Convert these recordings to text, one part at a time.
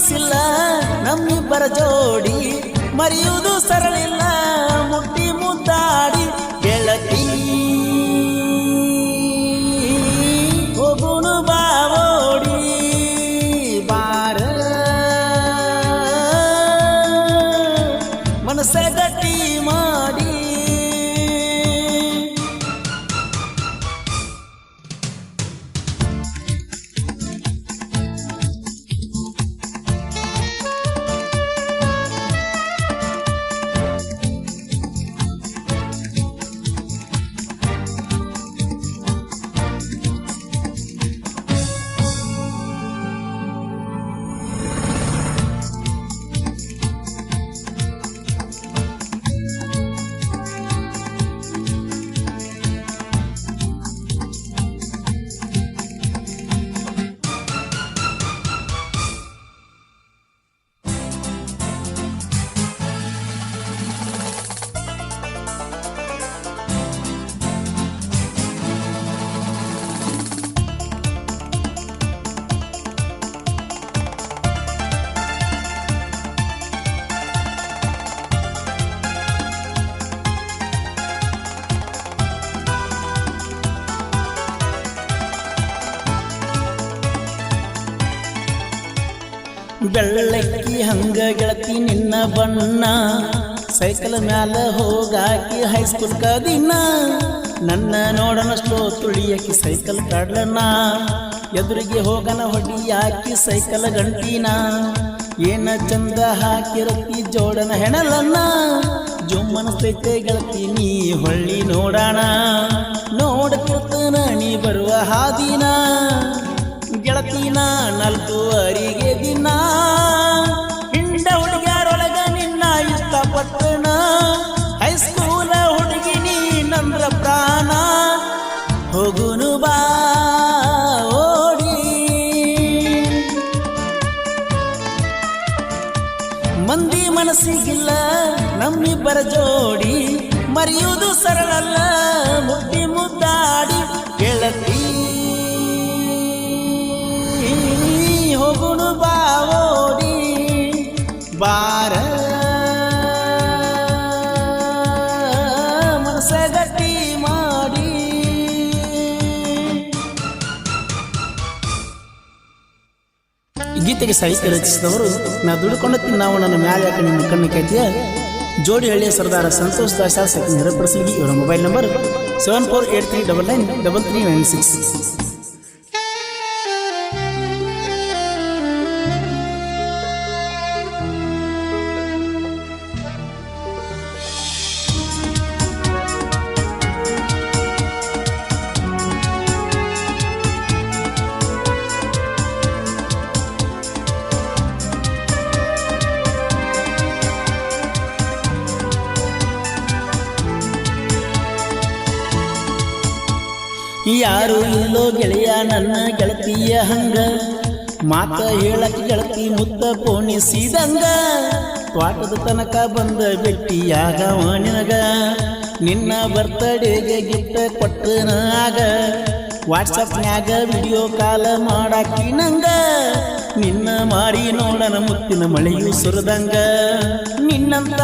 ಮನಸ್ಸಿಲ್ಲ ನಮ್ಮಿಬ್ಬರ ಜೋಡಿ ಮರೆಯುವುದು ಸರಳಿಲ್ಲ ಮುಟ್ಟಿ ಮುದ್ದಾಡಿ ಗೆಳತಿ ಹೋಗುನು ಬಾವೋಡಿ ಬಾರ ಮನಸ್ಸ ಗಟ್ಟಿ ಮಾಡಿ ಬೆಳ್ಳಕ್ಕಿ ಹಂಗ ಗೆಳತಿ ನಿನ್ನ ಬಣ್ಣ ಸೈಕಲ್ ಮ್ಯಾಲ ಹೋಗಾಕಿ ಹೈಸ್ಕೂಲ್ ಕದಿನ ನನ್ನ ನೋಡನಷ್ಟೋ ತುಳಿಯಕಿ ಸೈಕಲ್ ಕಾಡ್ಲಣ್ಣ ಎದುರಿಗೆ ಹೋಗನ ಹೊಡಿಯಾಕಿ ಸೈಕಲ್ ಗಂಟಿನ ಏನ ಚಂದ ಹಾಕಿರತಿ ಜೋಡನ ಹೆಣಲನ್ನ ಜುಮ್ಮನಸ್ತೈತೆ ಗೆಳತಿ ನೀ ಹೊಳ್ಳಿ ನೋಡೋಣ ನೋಡತಿರ್ತನ ನೀ ಬರುವ ಹಾದಿನ ಗೆಳತಿನ 4 ದಿನ ಹಿಂಡ ಹುಡುಗ್ಯಾರೊಳಗ ನಿನ್ನ ಇಷ್ಟಪಟ್ಟಣ ಹೈಸ್ಕೂಲ ಹುಡುಗಿ ನೀ ನಂದ್ರ ಪ್ರಾಣ ಹೋಗುನು ಬಾ ಓಡಿ ಮಂದಿ ಮನಸ್ಸಿಗಿಲ್ಲ ನಮ್ಮಿಬ್ಬರ ಜೋಡಿ ಮರೆಯುವುದು ಸರಳಲ್ಲ ಮುಟ್ಟಿ ಮುದ್ದಾಡಿ ಗೆಳತಿ ಹೋಗುನು ಬಾವೋಡಿ ಬಾರ ಮನಸ್ಸ ಗಟ್ಟಿ ಮಾಡಿ ಗೀತೆಗೆ ಸಾಹಿತ್ಯ ರಚಿಸಿದವರು ನಾ ದುಡುಕೊಂಡು ತಿನ್ನಾವು ನನ್ನ ಮ್ಯಾಲೆ ಯಾಕೆ ನಿಮ್ಮ ಕಣ್ಣು ಕೈತಿಯ ಜೋಡಿ ಹಳ್ಳಿಯ ಸರ್ದಾರ ಸಂತೋಷ್ ದಾಸ ನಿರಪ್ರಸಂಗಿ ಇವರ ಮೊಬೈಲ್ ನಂಬರ್ 7483993396. ಯಾರು ಇಲ್ಲೋ ಗೆಳೆಯ ನನ್ನ ಗೆಳತಿಯ ಹಂಗ ಮಾತ ಹೇಳಕ್ಕೆ ಗೆಳತಿ ಮುತ್ತ ಪೋಣಿಸಿದಂಗ ತ್ವಾಟದ ತನಕ ಬಂದ ಭೆಟ್ಟಿಯಾಗ ನಿನಗ ನಿನ್ನ ಬರ್ತಡೇಗೆ ಗಿಫ್ಟ್ ಕೊಟ್ಟನ ಆಗ ವಾಟ್ಸಪ್ನ್ಯಾಗ ವಿಡಿಯೋ ಕಾಲ್ ಮಾಡಾಕಿ ನಂಗ ನಿನ್ನ ಮಾರಿ ನೋಡನ ಮುತ್ತಿನ ಮಳೆಯು ಸುರದಂಗ ನಿನ್ನಂತ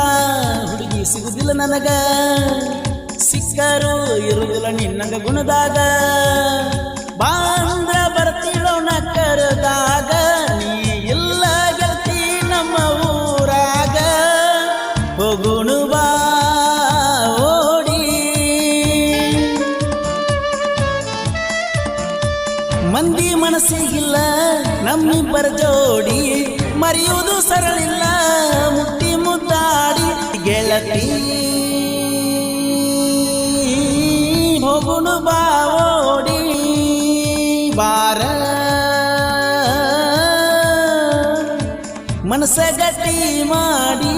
ಹುಡುಗಿ ಸಿಗುದಿಲ್ಲ ನನಗ ಸಿಕ್ಕರು ಇರುವುದಿಲ್ಲ ನಿನ್ನಂಗ ಗುಣದಾಗ ಬಾಂದ್ರ ಬರ್ತಿಳೋಣ ಕರೆದಾಗ ನೀ ಇಲ್ಲ ಗೆಳತಿ ನಮ್ಮ ಊರಾಗ ಹೋಗುಣು ಬಾ ಓಡಿ ಮಂದಿ ಮನಸ್ಸಿಗಿಲ್ಲ ನಮ್ಮಿಬ್ಬರ ಜೋಡಿ ಮರೆಯುವುದು ಸರಳಿಲ್ಲ ಮುಟ್ಟಿ ಮುದ್ದಾಡಿ ಗೆಳತಿ ಹೋಗುಣು ಬಾವೋಡಿ ಬಾರ ಮನಸ್ಸ ಗಟ್ಟಿ ಮಾಡಿ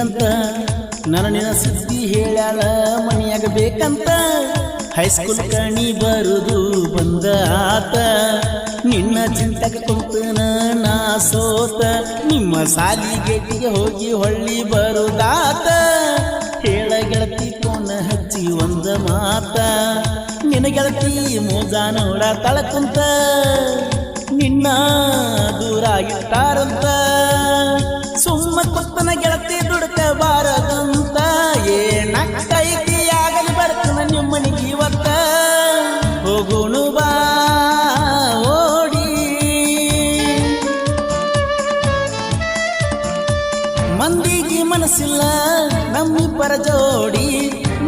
ಹಿಂಗಂತ ನನ್ನ ನಿನ್ನ ಸುದ್ದಿ ಹೇಳ್ಯಾಳ ಮನಿಯಾಗ ಬೇಕಂತ ಹೈಸ್ಕೂಲ್ ಕಣಿ ಬರುದು ಬಂದ ಆತ ನಿನ್ನ ಚಿಂತಕ ಕುಂತನ ನಾ ಸೋತ ನಿಮ್ಮ ಸಾಲಿ ಗೇಟಿಗೆ ಹೋಗಿ ಹೊಳ್ಳಿ ಬರುದಾತ ಹೇಳ ಗೆಳತಿ ಕೋನ ಹಚ್ಚಿ ಒಂದ ಮಾತ ನಿನ್ನ ಗೆಳತಿ ಮೋಜ ನೋಡ ತಳಕುಂತ ನಿನ್ನ ದೂರ ಇಟ್ಟಾರಂತ ಸುಮ್ಮ ಕೊತ್ತನ ಗೆಳತಿ ದುಡ್ಕ ಬಾರದಂತ ಏನಕ್ಕೈತಿ ಆಗಲಿ ಬರ್ತನ ನಿಮ್ಮನಿಗೆ ಇವತ್ತ ಹೋಗುಣು ಬಾ ಓಡಿ ಮಂದಿಗೆ ಮನಸ್ಸಿಲ್ಲ ನಮ್ಮಿಬ್ಬರ ಜೋಡಿ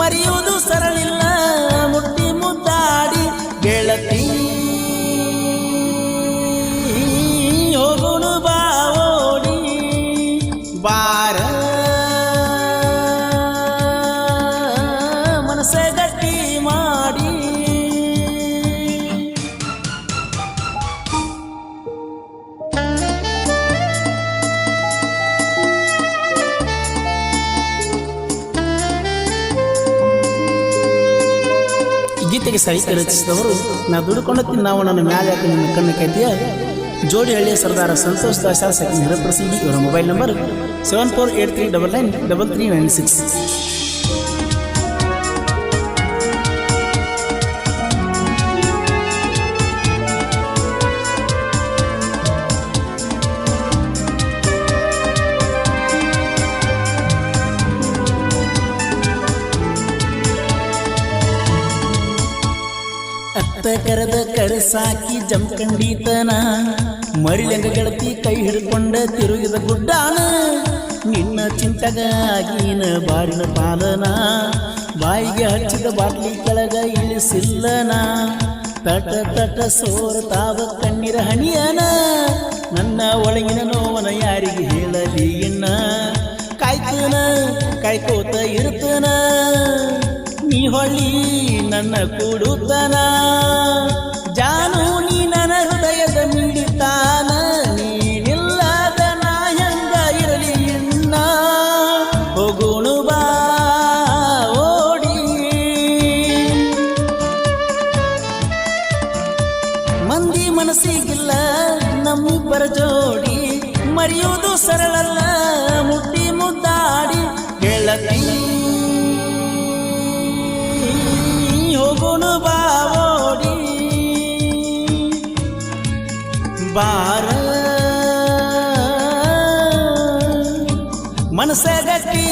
ಮರೆಯುವುದು ಸರಳಿಲ್ಲ ಮುಟ್ಟಿ ಮುದ್ದಾಡಿ ಗೆಳತಿ ಹೋಗುಣು ಬಾ ಓಡಿ ಬಾರ ಮನಸ್ಸ ಗಟ್ಟಿ ಮಾಡಿ ಗೀತೆಗೆ ಸಾಹಿತ್ಯ ರಚಿಸಿದವರು ನಾ ದುಡುಕೊಂಡು ತಿನ್ನಾವ ನನ್ನ ಮ್ಯಾಲೆ ಯಾಕೆ ನಿಮ್ಮ ಕಣ್ಣು ಕೈತಿಯ ಜೋಡಿ ಹಳ್ಳಿಯ ಸರ್ದಾರ ಸಂತೋಷ್ ದಾಸ್ ಸೆಕೆಂಡ್ ಹಿರಪ್ರಸಂಗಿ ಇವರ ಮೊಬೈಲ್ ನಂಬರ್ 7483993396. ಅತ್ತ ಕರೆದ ಕರೆಸಾಕಿ ಜಂಕಂಡಿತನ ಮರಿಲಂಗ ಗೆಳತಿ ಕೈ ಹಿಡ್ಕೊಂಡ ತಿರುಗಿದ ಗುಡ್ಡಾನ ನಿನ್ನ ಚಿಂತಗಾಗಿನ ಬಾರಿನ ಪಾಲನ ಬಾಯಿಗೆ ಹಚ್ಚಿದ ಬಾಟ್ಲಿ ಕೆಳಗ ಇಳಿಸಿಲ್ಲನ ತಟ ತಟ ಸೋರತಾವ ಕಣ್ಣೀರ ಹಣಿಯನ ನನ್ನ ಒಳಗಿನ ನೋವನ ಯಾರಿಗೆ ಹೇಳಲಿ ಎನ್ನ ಕಾಯ್ತನ ಕಾಯ್ಕೋತ ಇರ್ತನ ನೀ ಹೊಳ್ಳಿ ನನ್ನ ಕೂಡುತ್ತನ ಜಾನು ನೀ ನನ್ನ ಹೃದಯದ ಮಿಡಿತಾನ ನೀನಿಲ್ಲದ ನಾ ಹೆಂಗ ಇರಲಿ ಇನ್ನ ಹೋಗುಣು ಬಾ ಓಡಿ ಮಂದಿ ಮನಸ್ಸಿಗಿಲ್ಲ ನಮ್ಮಿಬ್ಬರ ಜೋಡಿ ಮರೆಯುವುದು ಸರಳಲ್ಲ ಮುಟ್ಟಿ ಮುದ್ದಾಡಿ ಗೆಳತಿ ಹೋಗುಣು ಬಾ ಓಡಿ ಬಾರ ಮನಸ್ಸ ಗಟ್ಟಿ